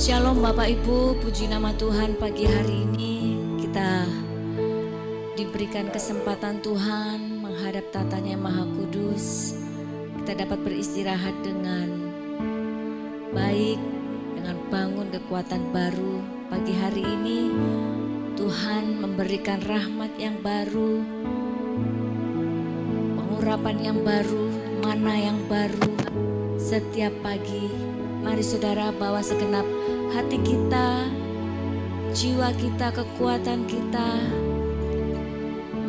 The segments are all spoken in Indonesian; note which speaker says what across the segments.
Speaker 1: Shalom Bapak Ibu, puji nama Tuhan. Pagi hari ini kita diberikan kesempatan Tuhan menghadap tatanya yang Maha Kudus. Kita dapat beristirahat dengan baik, dengan bangun kekuatan baru. Pagi hari ini Tuhan memberikan rahmat yang baru, pengurapan yang baru, mana yang baru setiap pagi. Mari saudara bawa segenap hati kita, jiwa kita, kekuatan kita,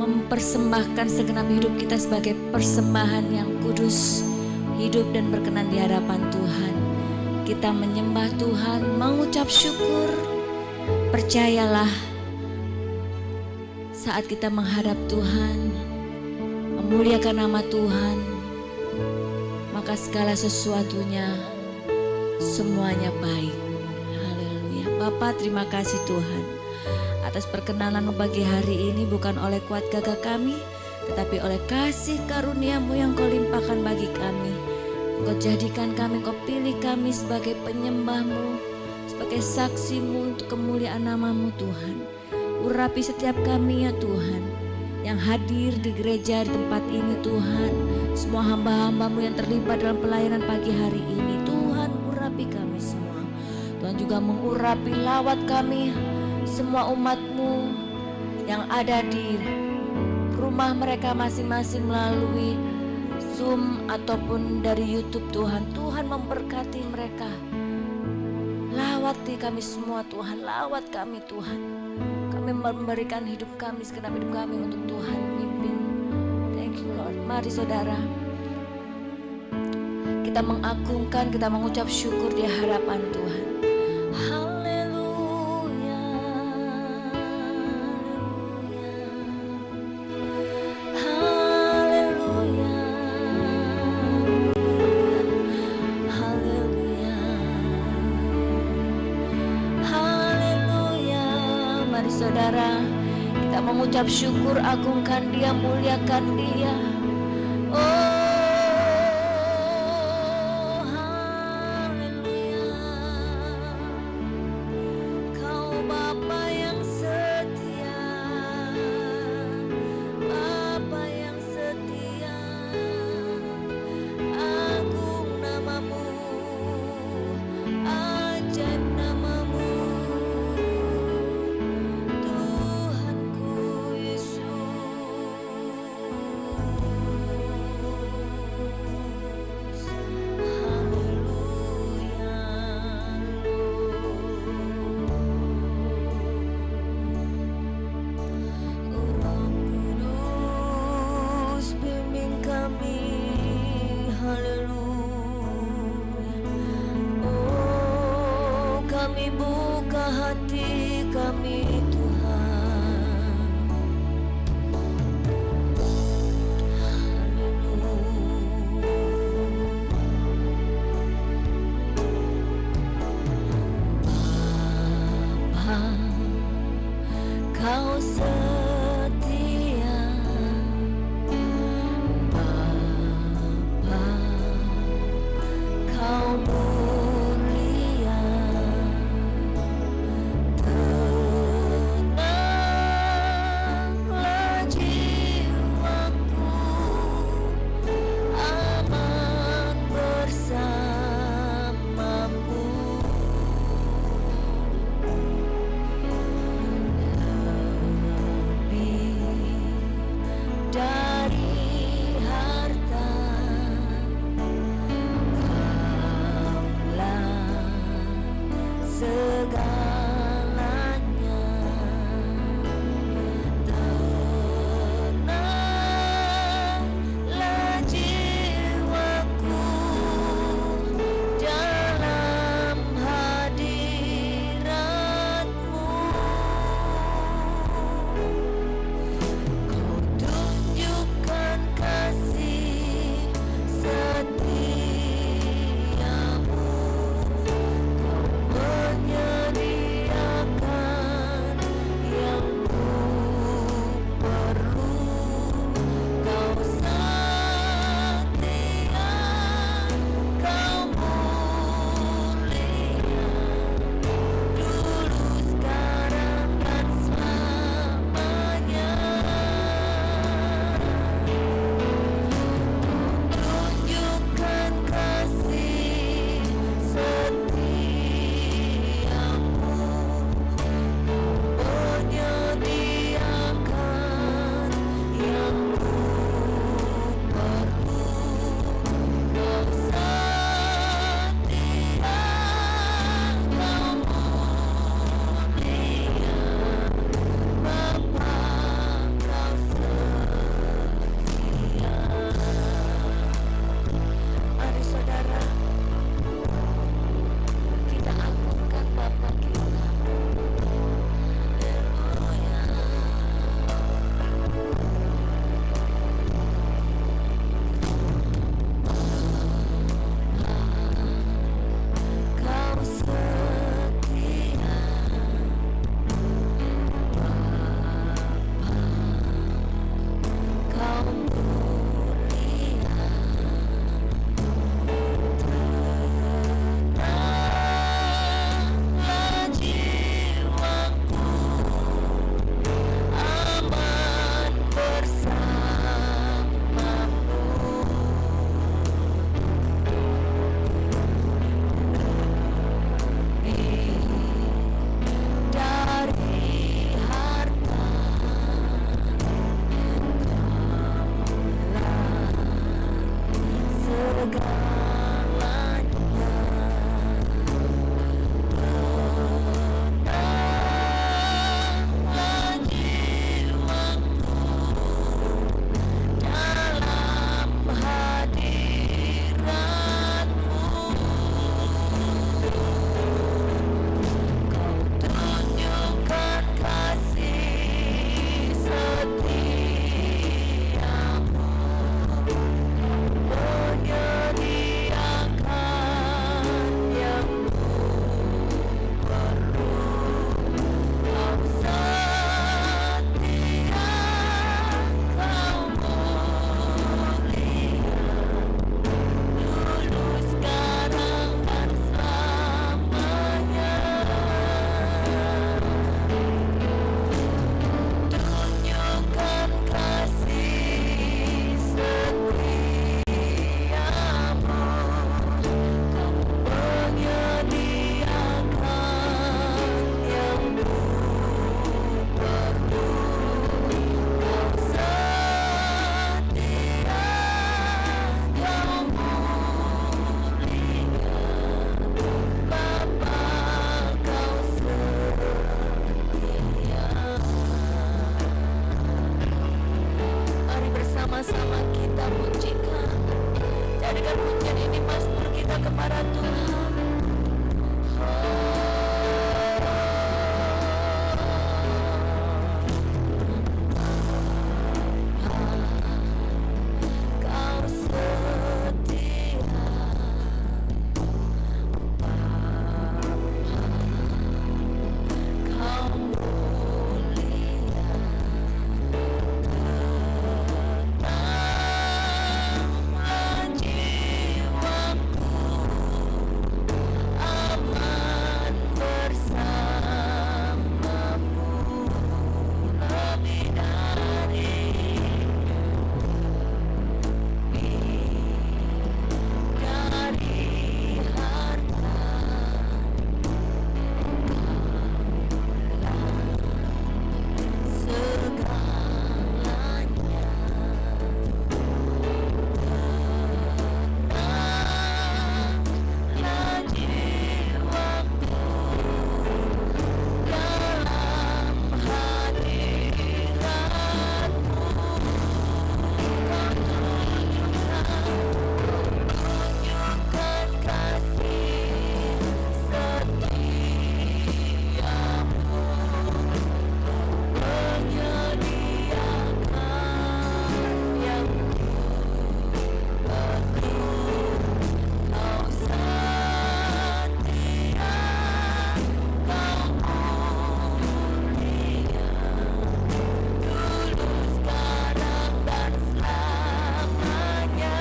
Speaker 1: mempersembahkan segenap hidup kita sebagai persembahan yang kudus, hidup dan berkenan di hadapan Tuhan. Kita menyembah Tuhan, mengucap syukur. Percayalah, saat kita menghadap Tuhan, memuliakan nama Tuhan, maka segala sesuatunya semuanya baik. Haleluya. Bapa, terima kasih Tuhan atas perkenanan pagi hari ini, bukan oleh kuat gagah kami, tetapi oleh kasih karunia-Mu yang Kau limpahkan bagi kami. Kau jadikan kami, Kau pilih kami sebagai penyembah-Mu, sebagai saksi-Mu untuk kemuliaan nama-Mu Tuhan. Urapi setiap kami ya Tuhan, yang hadir di gereja di tempat ini Tuhan, semua hamba-hamba-Mu yang terlibat dalam pelayanan pagi hari ini Tuhan, urapi kami semua. Tuhan juga mengurapi lawat kami, semua umat-Mu yang ada di rumah mereka masing-masing melalui Zoom ataupun dari YouTube Tuhan. Tuhan memberkati mereka. Lawati kami semua Tuhan, lawat kami Tuhan. Kami memberikan hidup kami, segenap hidup kami untuk Tuhan pimpin. Thank you Lord. Mari saudara, kita mengagungkan, kita mengucap syukur di hadapan Tuhan. Haleluya, haleluya, haleluya, haleluya. Mari saudara, kita mengucap syukur, agungkan Dia, muliakan Dia. Oh, sama-sama kita pujikan. Jadikan pujian ini mazmur kita kepada Tuhan. Kau setia, kau mulia, tenanglah jiwaku, aman bersamamu, lebih dari harta, segalanya. Tenanglah jiwaku dalam hadiratmu. Tunjukkan kasih setiamu, menyediakan yang perlu. Kau setia, kau mulia, dulu, sekarang, dan selamanya.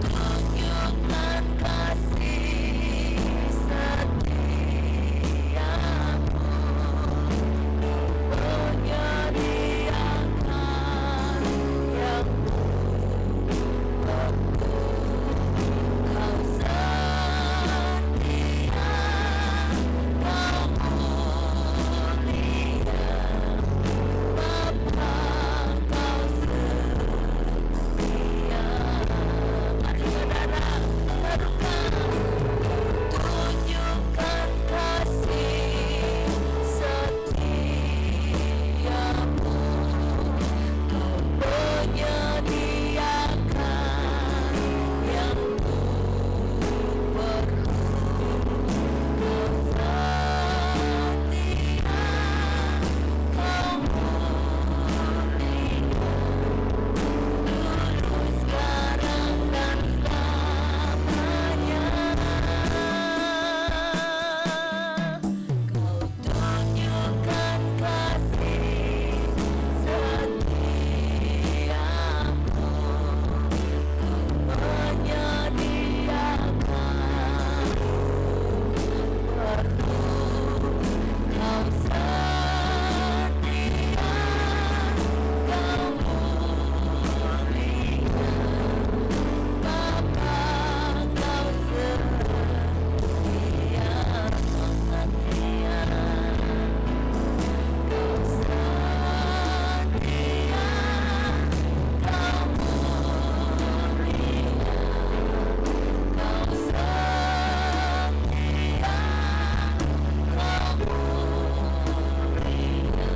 Speaker 1: Tunjukkan kasih setiamu, menyediakan yang perlu. Kau setia, kau mulia, Bapa, kau setia. Mari saudara serukan, tunjukkan kasih setiamu, kau menyediakan yang perlu. Kau setia, kau mulia, dulu, sekarang, dan selamanya. Kau tunjukkan kasih setiamu, menyediakan perlu. Kau setia, kau mulia, Bapa, kau setia, kau setia, kau setia, kau mulia, kau setia, kau mulia,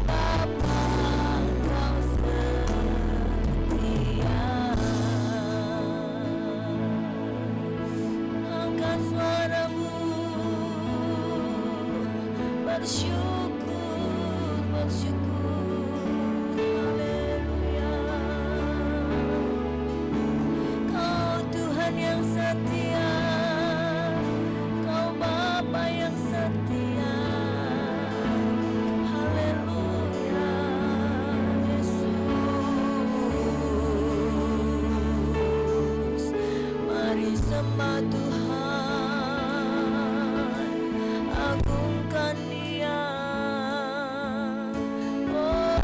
Speaker 1: Bapa, kau setia. Angkat suaramu, bersyukur, bersyukur, haleluya. Kau Tuhan yang setia, Kau Bapa yang setia, haleluya, Yesus. Mari sembah Tuhan, agungkan Dia. Oh,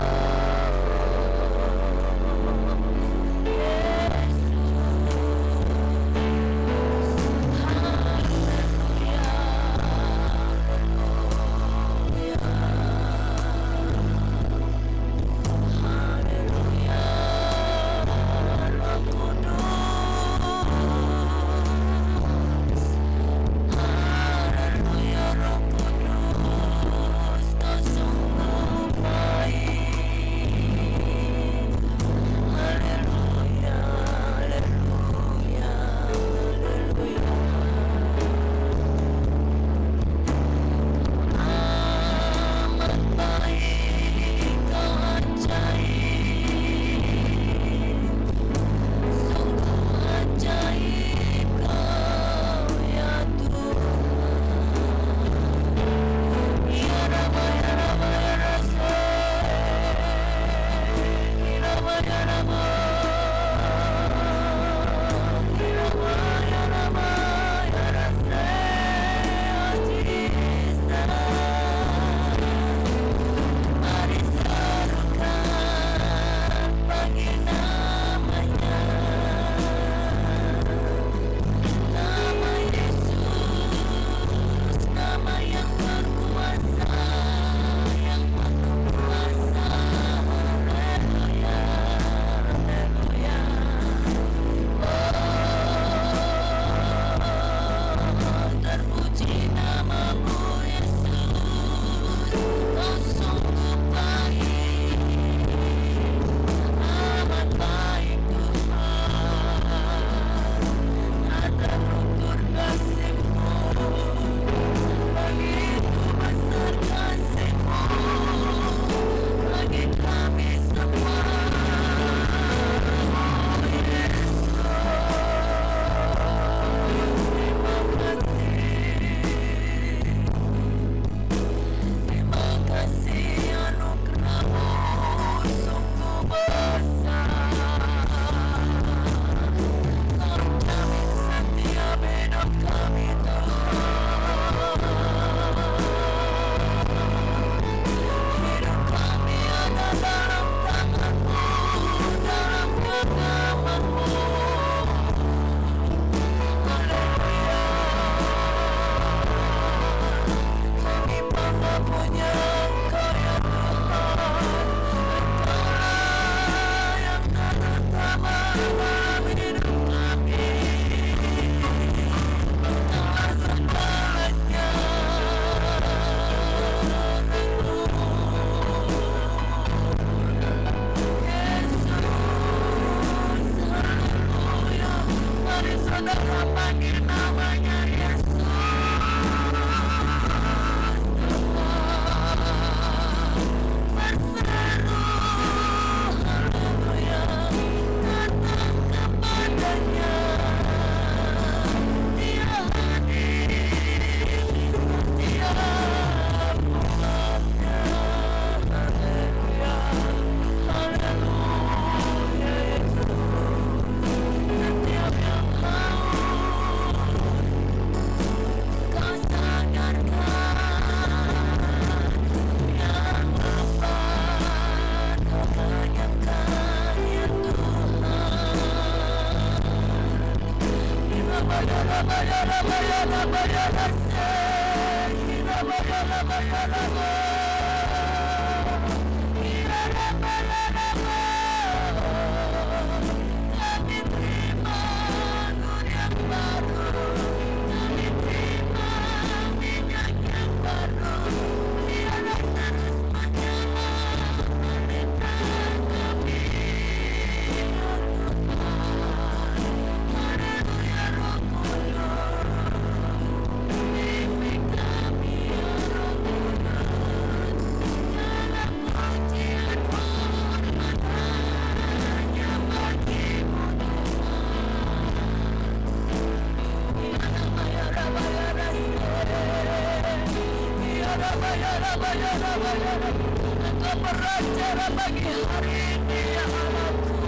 Speaker 1: Engkau beracara bagi hari ini ya Allahku.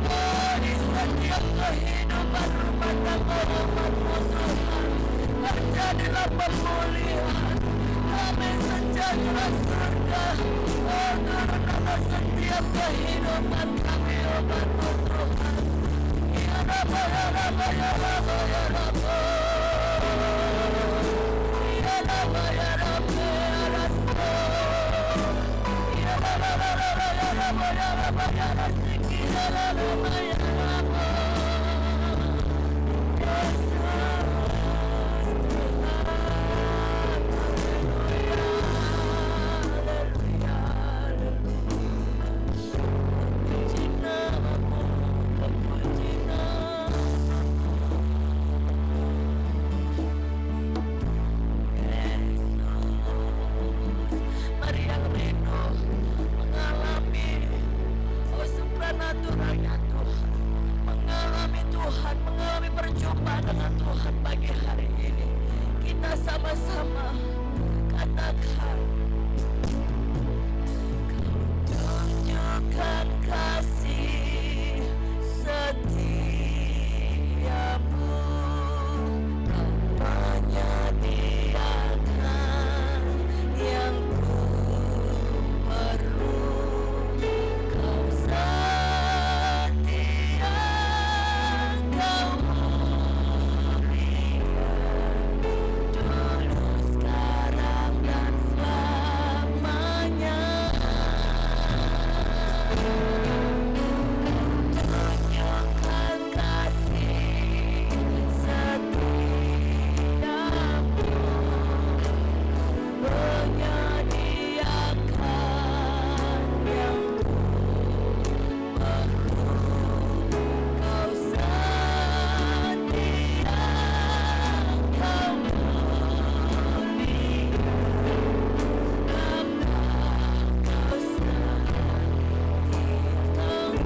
Speaker 1: Oh, di setiap kehidupan rumah tangga umatmu Tuhan, terjadilah pemulihan. Amin, sejahtera surga. Oh, turunlah setiap kehidupan kami umatmu Tuhan. Ya Rabba, ya Rabba, ya Rabba, ya Rabba. Ya Rabba, ya Rabba, ya Rabba. Ya Rabba, ya Rabba, ya Rabba, ya Rabba, ya Rasiki, ya Rabba, ya Rabba. Yesus Tuhan, haleluya, haleluya. Puji namamu, puji namamu. Yesus, mari yang rindu mengalami supranaturalnya Tuhan, mengalami Tuhan, mengalami perjumpaan dengan Tuhan pagi hari ini. Kita sama-sama katakan, Kau tunjukkan kasih setiamu, Kau menyediakan yang ku perlu, Kau setia, Kau mulia, dulu, sekarang, dan selamanya. Tunjukkan kasih setiamu, menyediakan yang ku perlu, Kau setia, Kau mulia, Bapa, Kau setia. Kau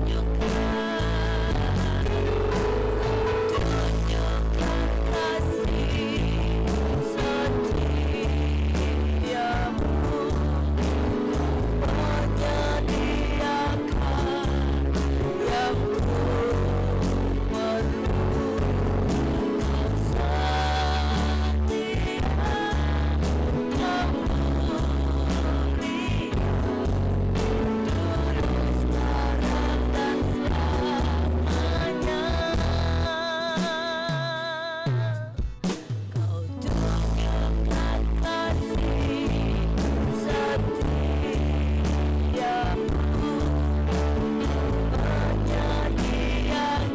Speaker 1: tunjukkan kasih setiamu, menyediakan yang ku perlu, Kau setia, Kau mulia, dulu, sekarang, dan selamanya. Kau tunjukkan kasih setiamu, menyediakan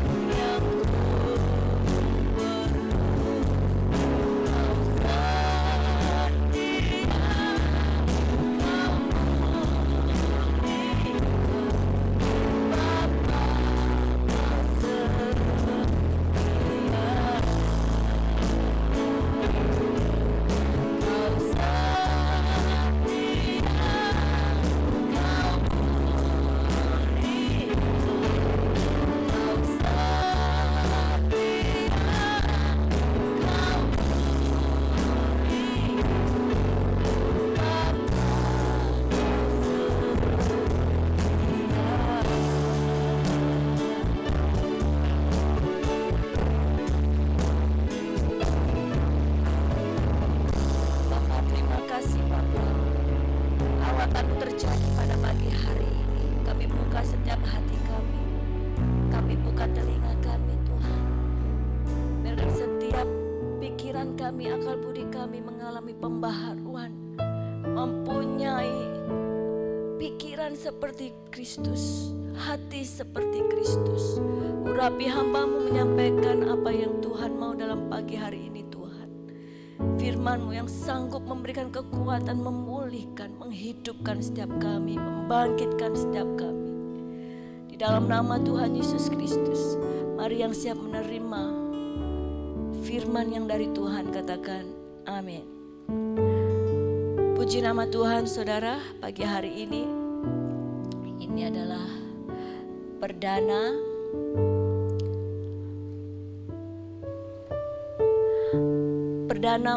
Speaker 1: yang ku perlu, Kau setia, Kau mulia, Bapa, Kau setia. Kau setia, Kau mulia, Kau setia, Kau mulia, Bapa, Bapa, terima kasih Bapa. Lawatan-Mu terjadi pada pagi hari ini. Kami buka setiap hati kami. Kami buka telinga kami Tuhan. Biar dari setiap pikiran kami, akal budi kami mengalami pembaharuan. Mempunyai pikiran seperti Kristus, hati seperti Kristus. Urapi hamba-Mu menyampaikan apa yang Tuhan mau dalam pagi hari ini Tuhan. Firman-Mu yang sanggup memberikan kekuatan, memulihkan, menghidupkan setiap kami, membangkitkan setiap kami. Di dalam nama Tuhan Yesus Kristus, mari yang siap menerima firman yang dari Tuhan katakan amin. Puji nama Tuhan saudara, pagi hari ini adalah perdana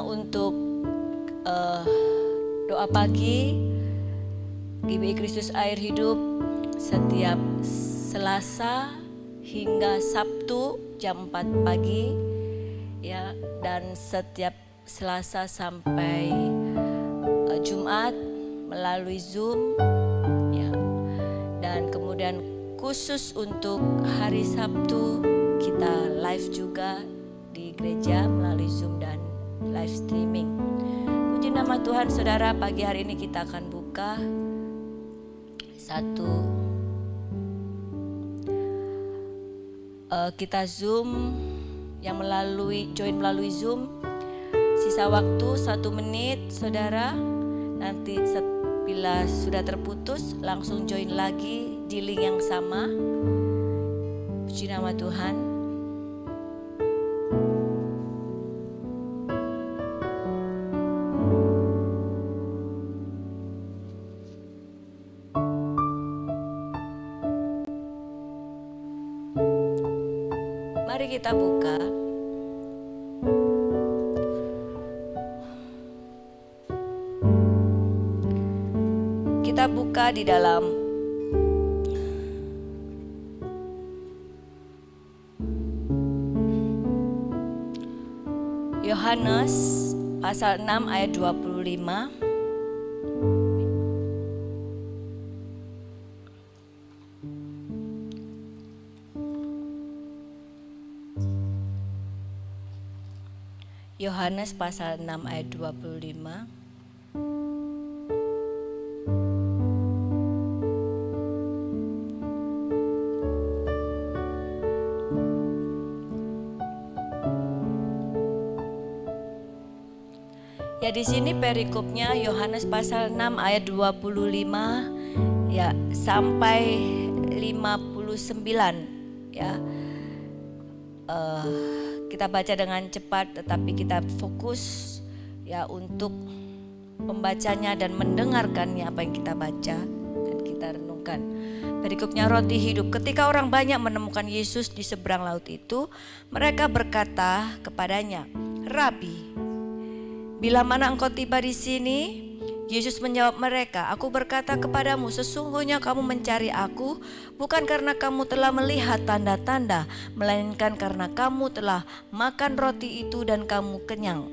Speaker 1: untuk Doa pagi GBI Kristus Air Hidup setiap Selasa hingga Sabtu jam 4 pagi ya, dan setiap Selasa sampai Jumat melalui Zoom ya. Dan kemudian khusus untuk hari Sabtu kita live juga di gereja melalui Zoom dan live streaming. Puji nama Tuhan, saudara. Pagi hari ini kita akan buka kita Zoom yang join melalui Zoom. Sisa waktu 1 menit, saudara. Nanti bila sudah terputus langsung join lagi di link yang sama. Puji nama Tuhan. Mari kita buka. Kita buka di dalam Yohanes pasal 6 ayat 25. Yohanes pasal 6 ayat 25. Ya, di sini perikopnya Yohanes pasal 6 ayat 25 ya sampai 59 ya. Kita baca dengan cepat tetapi kita fokus ya untuk membacanya dan mendengarkannya apa yang kita baca dan kita renungkan. Perikopnya roti hidup. Ketika orang banyak menemukan Yesus di seberang laut itu, mereka berkata kepadanya, "Rabi, bila mana engkau tiba di sini?" Yesus menjawab mereka, "Aku berkata kepadamu, sesungguhnya kamu mencari aku bukan karena kamu telah melihat tanda-tanda, melainkan karena kamu telah makan roti itu dan kamu kenyang.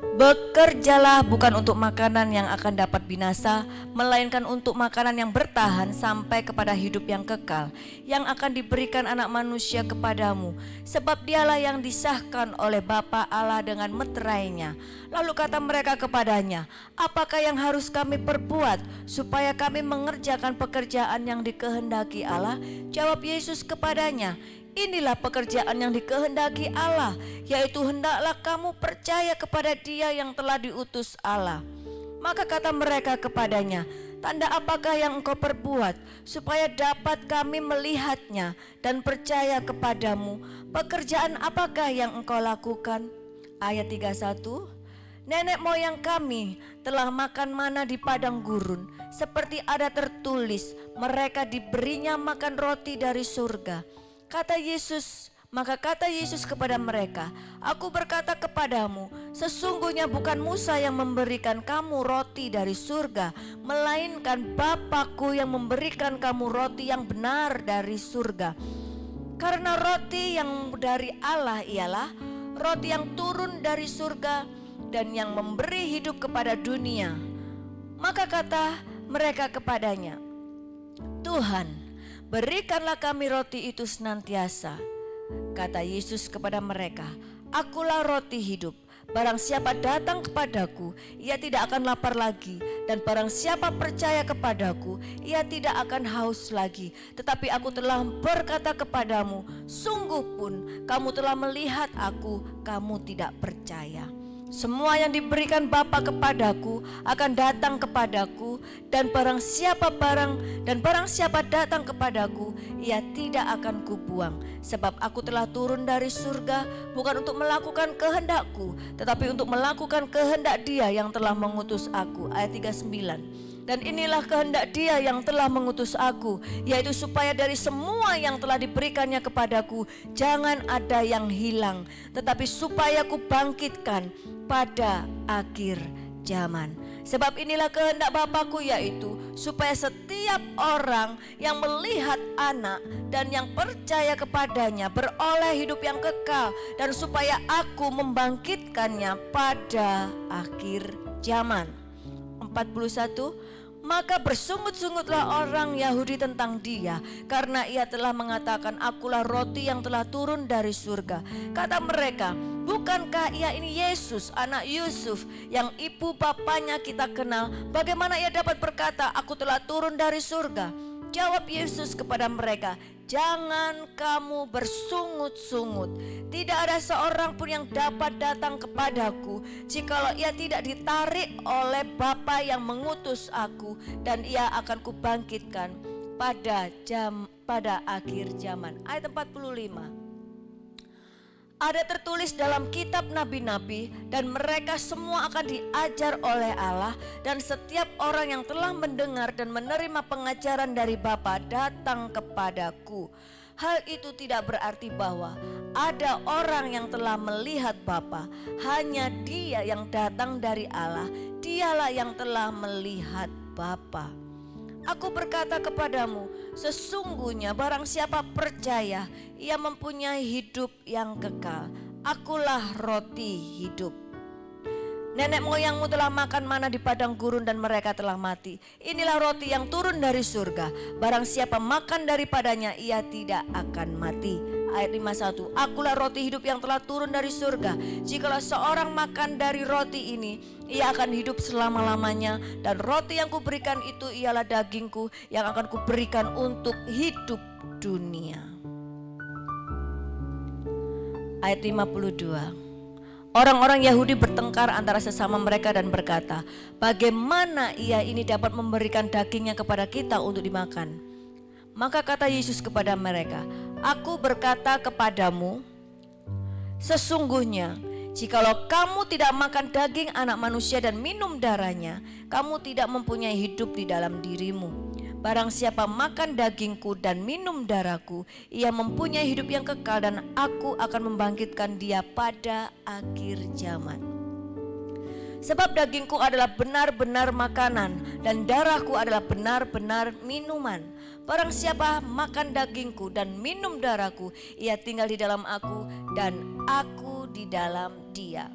Speaker 1: Bekerjalah bukan untuk makanan yang akan dapat binasa, melainkan untuk makanan yang bertahan sampai kepada hidup yang kekal, yang akan diberikan Anak Manusia kepadamu, sebab dialah yang disahkan oleh Bapa Allah dengan meterainya." Lalu kata mereka kepadanya, "Apakah yang harus kami perbuat supaya kami mengerjakan pekerjaan yang dikehendaki Allah?" Jawab Yesus kepadanya, "Inilah pekerjaan yang dikehendaki Allah, yaitu hendaklah kamu percaya kepada Dia yang telah diutus Allah." Maka kata mereka kepadanya, "Tanda apakah yang engkau perbuat supaya dapat kami melihatnya dan percaya kepadamu? Pekerjaan apakah yang engkau lakukan?" Ayat 31, "Nenek moyang kami telah makan mana di padang gurun, seperti ada tertulis, mereka diberinya makan roti dari surga." Maka kata Yesus kepada mereka, "Aku berkata kepadamu, sesungguhnya bukan Musa yang memberikan kamu roti dari surga, melainkan Bapa-Ku yang memberikan kamu roti yang benar dari surga. Karena roti yang dari Allah ialah roti yang turun dari surga dan yang memberi hidup kepada dunia." Maka kata mereka kepadanya, "Tuhan, berikanlah kami roti itu senantiasa." Kata Yesus kepada mereka, "Akulah roti hidup. Barang siapa datang kepadaku, ia tidak akan lapar lagi. Dan barang siapa percaya kepadaku, ia tidak akan haus lagi. Tetapi aku telah berkata kepadamu, sungguh pun kamu telah melihat aku, kamu tidak percaya. Semua yang diberikan Bapa kepadaku akan datang kepadaku, dan barang siapa datang kepadaku, ia tidak akan kubuang. Sebab aku telah turun dari surga bukan untuk melakukan kehendakku, tetapi untuk melakukan kehendak Dia yang telah mengutus aku." Ayat 39. "Dan inilah kehendak Dia yang telah mengutus aku, yaitu supaya dari semua yang telah diberikannya kepadaku jangan ada yang hilang, tetapi supaya ku bangkitkan pada akhir zaman."
Speaker 2: Sebab inilah kehendak Bapa-Ku, yaitu supaya setiap orang yang melihat Anak dan yang percaya kepadanya beroleh hidup yang kekal, dan supaya Aku membangkitkannya pada akhir zaman. 41. Maka bersungut-sungutlah orang Yahudi tentang Dia, karena Ia telah mengatakan, Akulah roti yang telah turun dari surga. Kata mereka, bukankah Ia ini Yesus, anak Yusuf, yang ibu bapanya kita kenal? Bagaimana Ia dapat berkata, Aku telah turun dari surga? Jawab Yesus kepada mereka, jangan kamu bersungut-sungut. Tidak ada seorang pun yang dapat datang kepadaku jikalau ia tidak ditarik oleh Bapa yang mengutus aku, dan Ia akan kubangkitkan pada akhir zaman. Ayat 45. Ada tertulis dalam kitab nabi-nabi, dan mereka semua akan diajar oleh Allah, dan setiap orang yang telah mendengar dan menerima pengajaran dari Bapa datang kepadaku. Hal itu tidak berarti bahwa ada orang yang telah melihat Bapa, hanya Dia yang datang dari Allah, Dialah yang telah melihat Bapa. Aku berkata kepadamu, sesungguhnya barang siapa percaya, ia mempunyai hidup yang kekal. Akulah roti hidup. Nenek moyangmu telah makan mana di padang gurun dan mereka telah mati. Inilah roti yang turun dari surga. Barang siapa makan daripadanya, ia tidak akan mati. Ayat 51. Akulah roti hidup yang telah turun dari surga. Jikalau seorang makan dari roti ini, ia akan hidup selama-lamanya. Dan roti yang kuberikan itu ialah dagingku yang akan kuberikan untuk hidup dunia. Ayat 52. Orang-orang Yahudi bertengkar antara sesama mereka dan berkata, bagaimana ia ini dapat memberikan dagingnya kepada kita untuk dimakan? Maka kata Yesus kepada mereka, Aku berkata kepadamu, sesungguhnya jikalau kamu tidak makan daging anak manusia dan minum darahnya, kamu tidak mempunyai hidup di dalam dirimu. Barang siapa makan dagingku dan minum darahku, ia mempunyai hidup yang kekal, dan aku akan membangkitkan dia pada akhir zaman. Sebab dagingku adalah benar-benar makanan, dan darahku adalah benar-benar minuman. Barang siapa makan dagingku dan minum darahku, ia tinggal di dalam aku dan aku di dalam dia.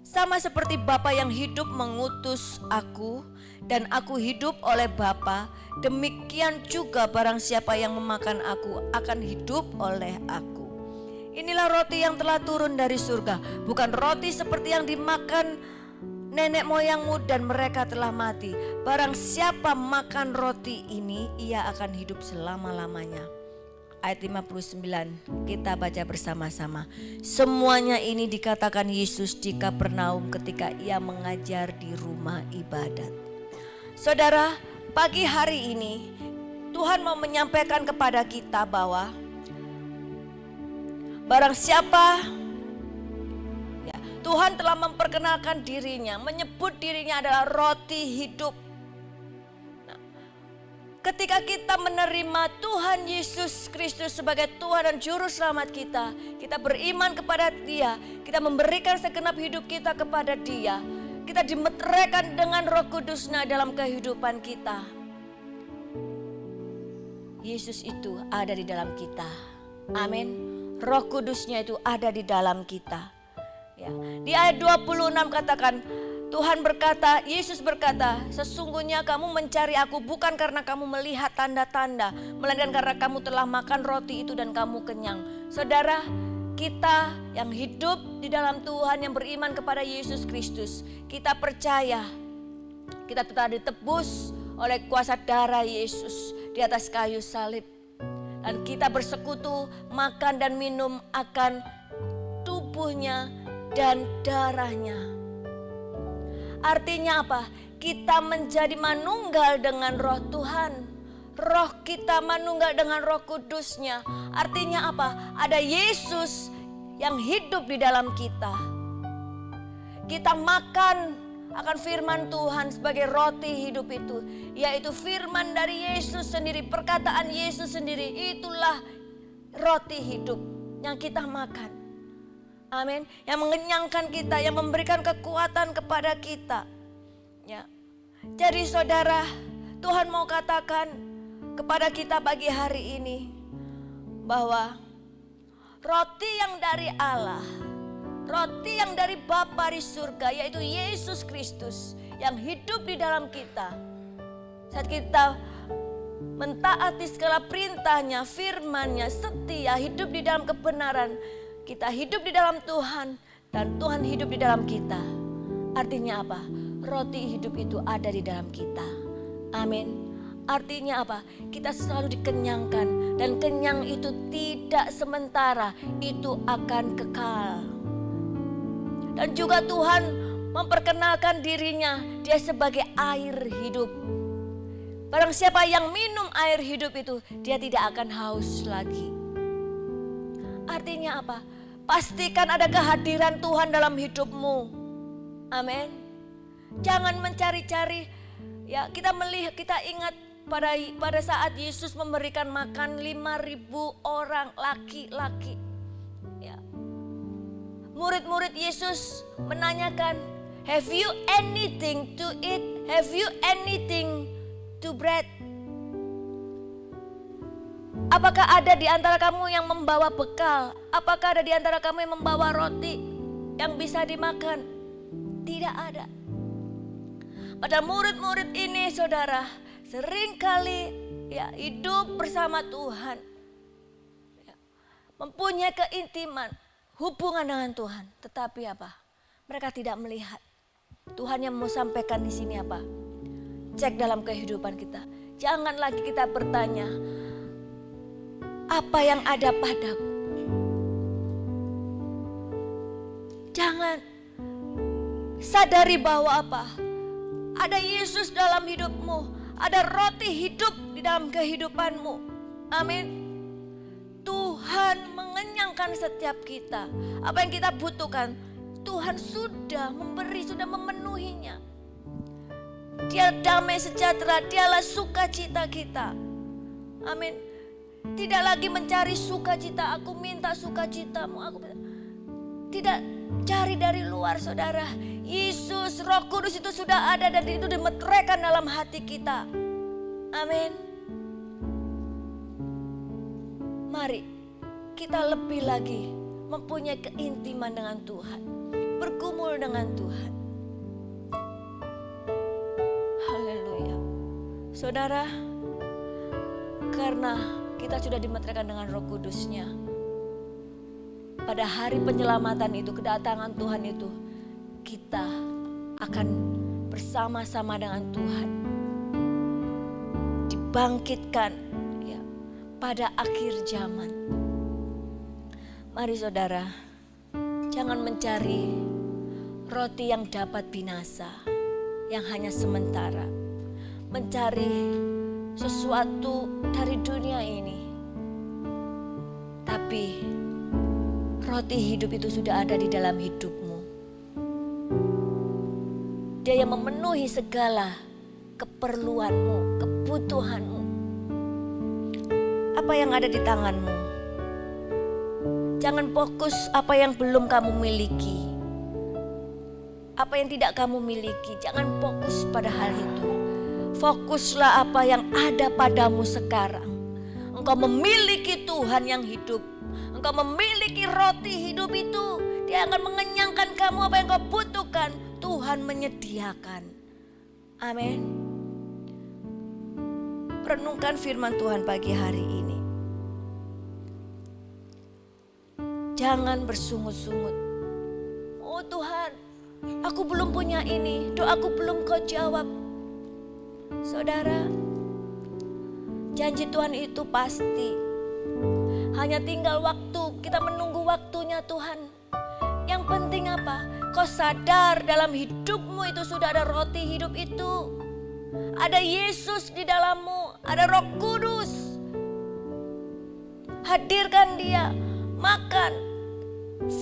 Speaker 2: Sama seperti Bapa yang hidup mengutus aku, dan aku hidup oleh Bapa, demikian juga barang siapa yang memakan aku akan hidup oleh aku. Inilah roti yang telah turun dari surga, bukan roti seperti yang dimakan nenek moyangmu dan mereka telah mati. Barang siapa makan roti ini, ia akan hidup selama-lamanya. Ayat 59 kita baca bersama-sama. Semuanya ini dikatakan Yesus di Kapernaum ketika ia mengajar di rumah ibadat. Saudara, pagi hari ini Tuhan mau menyampaikan kepada kita bahwa barang siapa Tuhan telah memperkenalkan dirinya, menyebut dirinya adalah roti hidup. Nah, ketika kita menerima Tuhan Yesus Kristus sebagai Tuhan dan Juru Selamat kita, kita beriman kepada Dia, kita memberikan segenap hidup kita kepada Dia, kita dimeteraikan dengan Roh Kudus-Nya dalam kehidupan kita. Yesus itu ada di dalam kita. Amin. Roh Kudus-Nya itu ada di dalam kita. Ya. Di ayat 26 katakan, Tuhan berkata, Yesus berkata, sesungguhnya kamu mencari aku bukan karena kamu melihat tanda-tanda, melainkan karena kamu telah makan roti itu dan kamu kenyang. Saudara, kita yang hidup di dalam Tuhan, yang beriman kepada Yesus Kristus, kita percaya kita telah ditebus oleh kuasa darah Yesus di atas kayu salib. Dan kita bersekutu, makan dan minum akan tubuhnya dan darahnya. Artinya apa? Kita menjadi manunggal dengan roh Tuhan. Roh kita manunggal dengan Roh Kudus-Nya. Artinya apa? Ada Yesus yang hidup di dalam kita. Kita makan akan firman Tuhan sebagai roti hidup itu, yaitu firman dari Yesus sendiri, perkataan Yesus sendiri. Itulah roti hidup yang kita makan. Amin. Yang mengenyangkan kita, yang memberikan kekuatan kepada kita. Ya. Jadi saudara, Tuhan mau katakan kepada kita pagi hari ini bahwa roti yang dari Allah, roti yang dari Bapa di surga, yaitu Yesus Kristus yang hidup di dalam kita. Saat kita mentaati segala perintahnya, firman-Nya, setia, hidup di dalam kebenaran, kita hidup di dalam Tuhan dan Tuhan hidup di dalam kita. Artinya apa? Roti hidup itu ada di dalam kita. Amin. Artinya apa? Kita selalu dikenyangkan, dan kenyang itu tidak sementara, itu akan kekal. Dan juga Tuhan memperkenalkan dirinya, Dia sebagai air hidup. Barang siapa yang minum air hidup itu, dia tidak akan haus lagi. Artinya apa? Pastikan ada kehadiran Tuhan dalam hidupmu. Amin. Jangan mencari-cari. Ya, kita melihat, kita ingat pada saat Yesus memberikan makan 5.000 orang laki-laki. Ya. Murid-murid Yesus menanyakan, "Have you anything to eat? Have you anything to bread?" Apakah ada di antara kamu yang membawa bekal? Apakah ada di antara kamu yang membawa roti yang bisa dimakan? Tidak ada. Padahal murid-murid ini, saudara, seringkali ya hidup bersama Tuhan, ya, mempunyai keintiman, hubungan dengan Tuhan. Tetapi apa? Mereka tidak melihat. Tuhan yang mau sampaikan di sini apa? Cek dalam kehidupan kita. Jangan lagi kita bertanya, apa yang ada padaku? Jangan. Sadari bahwa apa? Ada Yesus dalam hidupmu. Ada roti hidup di dalam kehidupanmu. Amin. Tuhan mengenyangkan setiap kita. Apa yang kita butuhkan, Tuhan sudah memberi, sudah memenuhinya. Dia damai sejahtera, Dialah sukacita kita. Amin. Tidak lagi mencari sukacita, aku minta sukacitamu. Tidak cari dari luar, saudara. Yesus, Roh Kudus itu sudah ada dan itu dimeteraikan dalam hati kita. Amin. Mari kita lebih lagi mempunyai keintiman dengan Tuhan, bergumul dengan Tuhan. Haleluya. Saudara, karena kita sudah dimeteraikan dengan Roh Kudus-Nya, pada hari penyelamatan itu, kedatangan Tuhan itu, kita akan bersama-sama dengan Tuhan dibangkitkan ya, pada akhir zaman. Mari saudara, jangan mencari roti yang dapat binasa, yang hanya sementara. Mencari sesuatu dari dunia ini. Tapi roti hidup itu sudah ada di dalam hidupmu. Dia yang memenuhi segala keperluanmu, kebutuhanmu. Apa yang ada di tanganmu? Jangan fokus apa yang belum kamu miliki. Apa yang tidak kamu miliki, jangan fokus pada hal itu. Fokuslah apa yang ada padamu sekarang. Engkau memiliki Tuhan yang hidup. Engkau memiliki roti hidup itu. Dia akan mengenyangkan kamu apa yang kau butuhkan. Tuhan menyediakan. Amin. Renungkan firman Tuhan pagi hari ini. Jangan bersungut-sungut. Oh Tuhan, aku belum punya ini. Doaku belum kau jawab. Saudara, janji Tuhan itu pasti. Hanya tinggal waktu, kita menunggu waktunya Tuhan. Yang penting apa? Kau sadar dalam hidupmu itu sudah ada roti hidup itu. Ada Yesus di dalammu, ada Roh Kudus. Hadirkan Dia, makan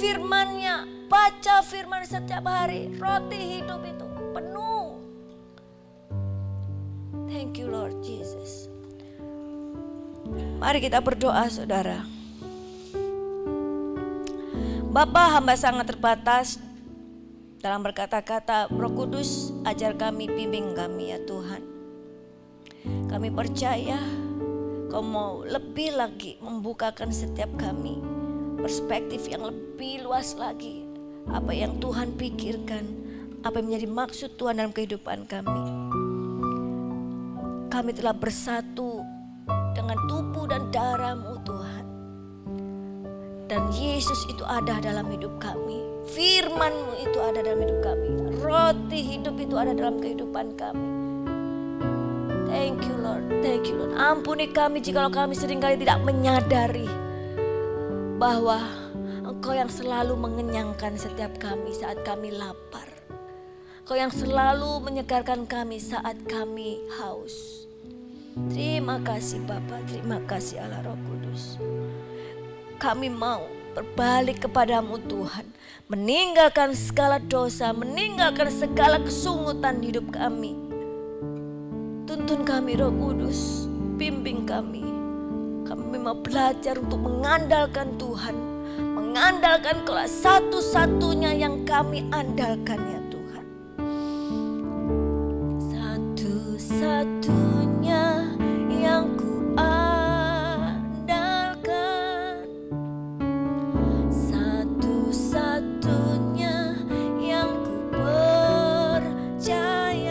Speaker 2: firman-Nya, baca firman setiap hari. Roti hidup itu penuh. Thank you Lord Jesus. Mari kita berdoa saudara. Bapa, hamba sangat terbatas Dalam berkata-kata, Roh Kudus ajar kami, bimbing kami ya Tuhan. Kami percaya Kau mau lebih lagi membukakan setiap kami perspektif yang lebih luas lagi. Apa yang Tuhan pikirkan, apa yang menjadi maksud Tuhan dalam kehidupan kami. Kami telah bersatu dengan tubuh dan darah-Mu Tuhan. Dan Yesus itu ada dalam hidup kami. Firman-Mu itu ada dalam hidup kami. Roti hidup itu ada dalam kehidupan kami. Thank you Lord, thank you Lord. Ampuni kami jikalau kami seringkali tidak menyadari bahwa Engkau yang selalu mengenyangkan setiap kami saat kami lapar. Engkau yang selalu menyegarkan kami saat kami haus. Terima kasih Bapa, terima kasih Allah Roh Kudus. Kami mau berbalik kepadamu Tuhan, meninggalkan segala dosa, meninggalkan segala kesungutan hidup kami. Tuntun kami Roh Kudus, bimbing kami. Kami mau belajar untuk mengandalkan Tuhan, mengandalkan Kau satu-satunya yang kami andalkan ya Tuhan. Satu-satunya yang ku andalkan, satu-satunya yang ku percaya.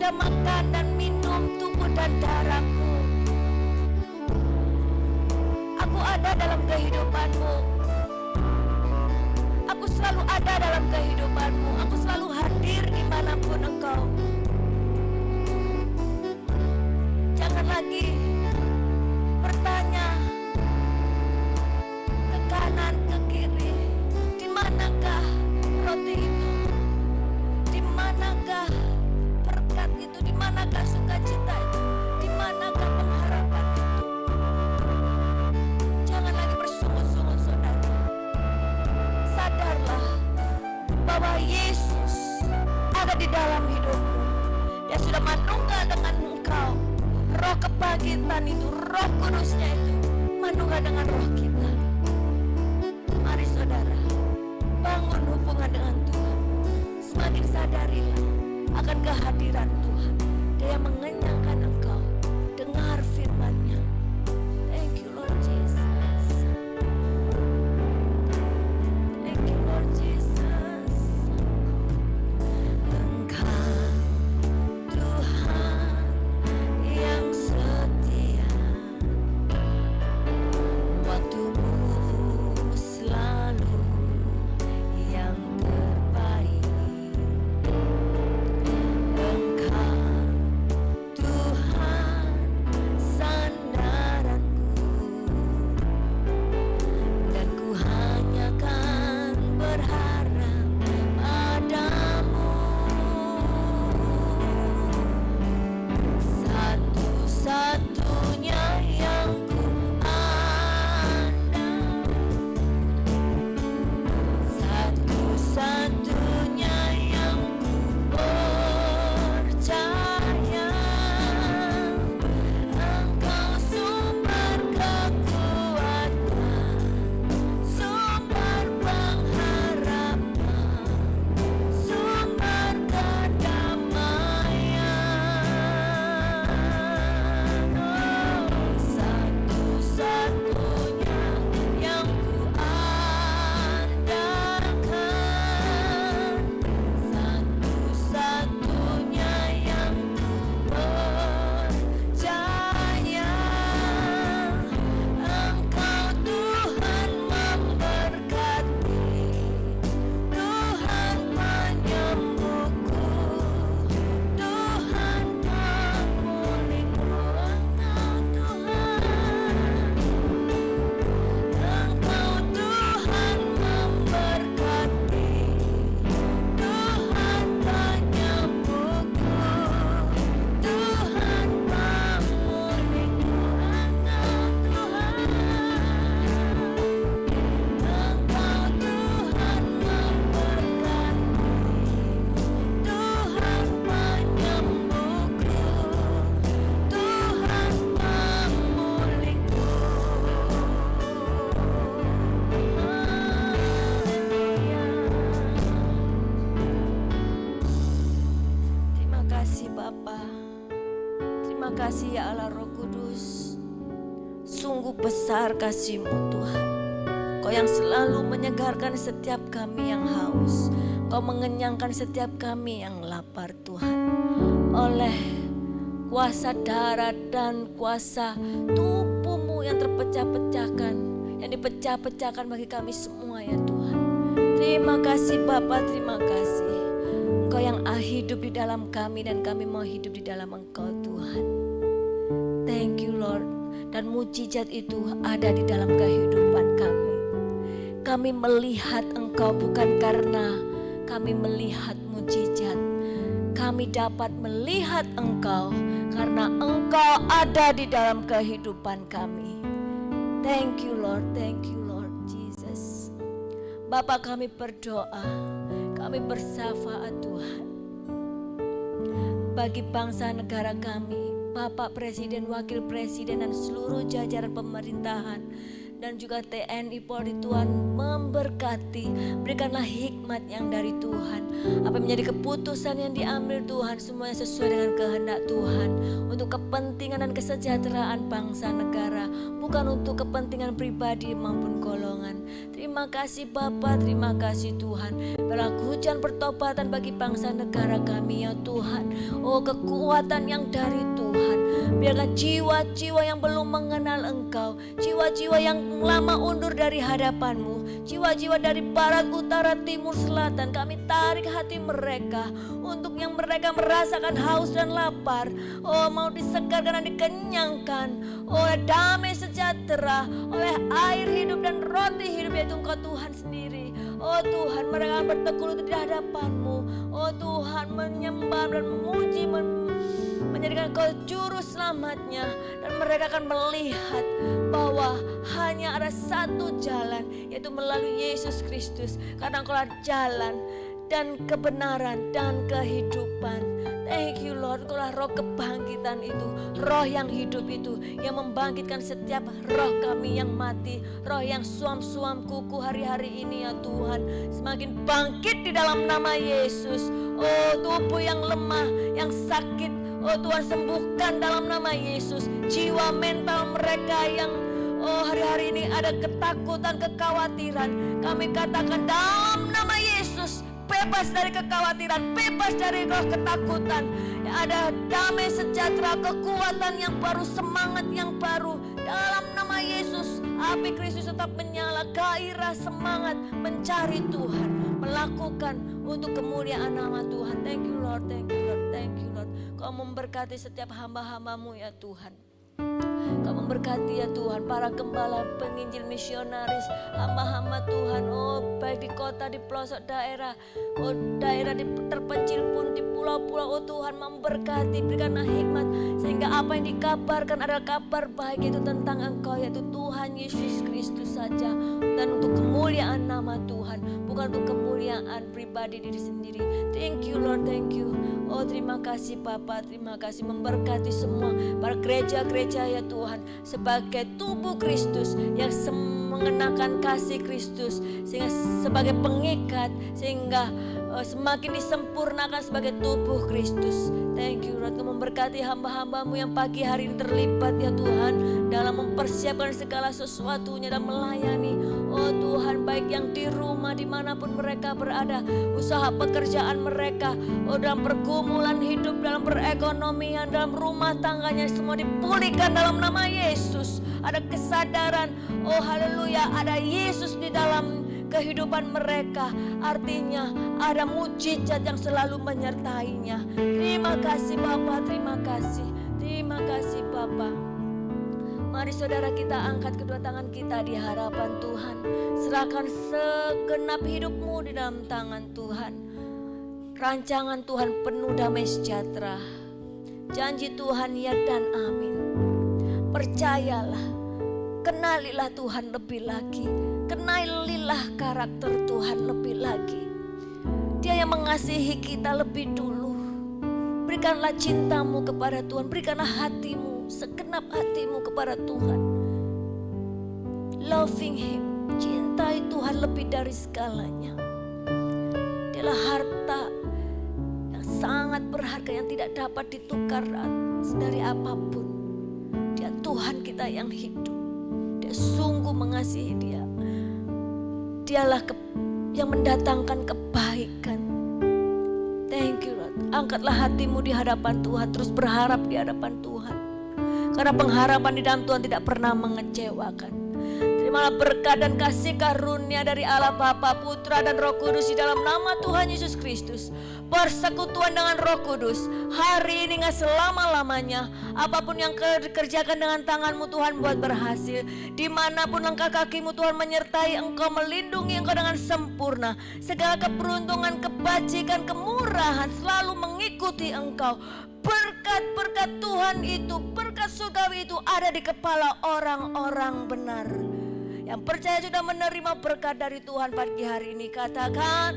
Speaker 2: Makan dan minum tubuh dan darahku. Aku ada dalam kehidupanmu. Aku selalu ada dalam kehidupanmu. Aku selalu hadir dimanapun engkau. Jangan lagi bertanya ke kanan, ke kiri, di manakah roti itu? Di manakah berkat itu, di manakah sukacita itu, di manakah pengharapan itu? Jangan lagi bersungut-sungut saudara. Sadarlah bahwa Yesus dalam hidupmu. Dia sudah menunggal dengan engkau. Roh kebangkitan itu, Roh Kudusnya itu menunggal dengan roh kita. Mari saudara, bangun hubungan dengan Tuhan. Semakin sadarilah akan kehadiran Tuhan. Dia yang mengenyangkan engkau. Dengar firman-Nya. Thank you Lord Jesus. Thank you Lord Jesus. Engkau Tuhan yang setia. Waktumu selalu yang terbaik. Engkau Tuhan sandaranku, dan ku hanya kan berharap padamu. Satu-satunya yang ku andal, satu-satunya yang ku percaya. Engkau sumber kekuatan, sumber pengharapan, sumber kedamaian. Satu-satunya yang ku andalkan, satu-satunya yang ku percaya. Engkau Tuhan memberkati, Tuhan penyembuhku, Tuhan pemulihku. Engkau Tuhan, Engkau Tuhan memberkati, Tuhan penyembuhku, Tuhan pemulihku. Engkau Tuhan, Engkau Tuhan memberkati, Tuhan penyembuhku, Tuhan pemulihku. Terima kasih Bapa. Terima kasih ya Allah Roh Kudus. Sungguh besar kasih-Mu Tuhan. Kau yang selalu menyegarkan setiap kami yang haus. Kau mengenyangkan setiap kami yang lapar Tuhan. Oleh kuasa darah dan kuasa tubuh-Mu yang terpecah-pecahkan, yang dipecah-pecahkan bagi kami semua ya Tuhan. Terima kasih Bapa, terima kasih. Engkau yang hidup di dalam kami dan kami mau hidup di dalam Engkau Tuhan. Thank you Lord. Dan mujizat itu ada di dalam kehidupan kami. Kami melihat Engkau bukan karena kami melihat mujizat. Kami dapat melihat Engkau karena Engkau ada di dalam kehidupan kami. Thank you Lord, thank you Lord Jesus. Bapa kami berdoa, kami bersyafaat Tuhan bagi bangsa negara kami, Bapak Presiden, Wakil Presiden dan seluruh jajaran pemerintahan dan juga TNI Polri. Tuhan memberkati, berikanlah hikmat yang dari Tuhan. Apa yang menjadi keputusan yang diambil Tuhan, semuanya sesuai dengan kehendak Tuhan, untuk kepentingan dan kesejahteraan bangsa negara, bukan untuk kepentingan pribadi maupun golongan. Terima kasih Bapa, terima kasih Tuhan. Berlaku hujan pertobatan bagi bangsa negara kami ya Tuhan. Oh, kekuatan yang dari Tuhan. Biarlah jiwa-jiwa yang belum mengenal Engkau, jiwa-jiwa yang lama undur dari hadapan-Mu, jiwa-jiwa dari barat, utara, timur, selatan, kami tarik hati mereka untuk yang mereka merasakan haus dan lapar. Oh, mau disegarkan dan dikenyangkan oleh damai sejahtera, oleh air hidup dan roti hidup, yaitu Engkau Tuhan sendiri. Oh Tuhan, mereka akan bertekun lutut di hadapan-Mu. Oh Tuhan, menyembah dan memuji, menjadikan Kau juru selamatnya, dan mereka akan melihat bahwa hanya ada satu jalan, yaitu melalui Yesus Kristus. Karena Engkau adalah jalan dan kebenaran dan kehidupan. Thank you Lord, Engkaulah roh kebangkitan itu, roh yang hidup itu, yang membangkitkan setiap roh kami yang mati, roh yang suam-suam kuku hari-hari ini ya Tuhan, semakin bangkit di dalam nama Yesus. Oh tubuh yang lemah, yang sakit, oh Tuhan sembuhkan dalam nama Yesus. Jiwa mental mereka yang hari-hari ini ada ketakutan, kekhawatiran, kami katakan dalam nama Yesus, bebas dari kekhawatiran, bebas dari roh ketakutan. Ya, ada damai sejahtera, kekuatan yang baru, semangat yang baru. Dalam nama Yesus, api Kristus tetap menyala, gairah semangat mencari Tuhan, melakukan untuk kemuliaan nama Tuhan. Thank you Lord, thank you Lord, thank you Lord. Kau memberkati setiap hamba-hambamu ya Tuhan. Kau memberkati ya Tuhan para gembala, penginjil, misionaris, hamba-hamba Tuhan. Oh baik di kota, di pelosok daerah, oh daerah di terpencil pun, di pulau-pulau. Oh Tuhan memberkati, berikanlah hikmat sehingga apa yang dikabarkan adalah kabar baik itu tentang Engkau, yaitu Tuhan Yesus Kristus saja, dan untuk kemuliaan nama Tuhan, bukan untuk kemuliaan pribadi diri sendiri. Thank you Lord, thank you. Oh terima kasih Bapa, terima kasih, memberkati semua para gereja-gereja ya Tuhan, sebagai tubuh Kristus yang mengenakan kasih Kristus, sehingga sebagai pengikat, sehingga semakin disempurnakan sebagai tubuh Kristus. Thank you Lord, memberkati hamba-hambamu yang pagi hari ini terlibat ya Tuhan dalam mempersiapkan segala sesuatunya dan melayani. Oh Tuhan, baik yang di rumah dimanapun mereka berada, usaha pekerjaan mereka, oh dalam pergumulan hidup, dalam perekonomian, dalam rumah tangganya, semua dipulihkan dalam nama Yesus. Ada kesadaran, oh haleluya, ada Yesus di dalam kehidupan mereka, artinya ada mujizat yang selalu menyertainya. Terima kasih Bapa, terima kasih Bapa. Mari saudara kita angkat kedua tangan kita di hadapan Tuhan, serahkan segenap hidupmu di dalam tangan Tuhan. Rancangan Tuhan penuh damai sejahtera, janji Tuhan ya dan amin. Percayalah, kenalilah Tuhan lebih lagi, kenalilah karakter Tuhan lebih lagi. Dia yang mengasihi kita lebih dulu. Berikanlah cintamu kepada Tuhan, berikanlah hatimu, segenap hatimu kepada Tuhan. Loving Him, cintai Tuhan lebih dari segalanya. Dialah harta yang sangat berharga, yang tidak dapat ditukar dari apapun. Dia Tuhan kita yang hidup. Dia sungguh mengasihi dia. Dialah yang mendatangkan kebaikan. Thank you Lord. Angkatlah hatimu di hadapan Tuhan, terus berharap di hadapan Tuhan. Karena pengharapan di dalam Tuhan tidak pernah mengecewakan. Terimalah berkat dan kasih karunia dari Allah Bapa, Putra dan Roh Kudus di dalam nama Tuhan Yesus Kristus. Persekutuan dengan Roh Kudus hari ini nggak selama-lamanya. Apapun yang dikerjakan dengan tanganmu Tuhan buat berhasil. Dimanapun langkah kakimu Tuhan menyertai engkau, melindungi engkau dengan sempurna. Segala keberuntungan, kebajikan, kemurahan selalu mengikuti engkau. Berkat-berkat Tuhan itu, berkat surgawi itu ada di kepala orang-orang benar. Yang percaya sudah menerima berkat dari Tuhan pagi hari ini, katakan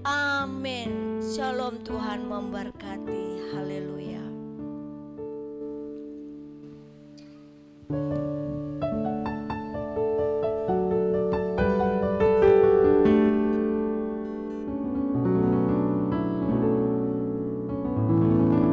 Speaker 2: amin. Shalom, Tuhan memberkati. Haleluya.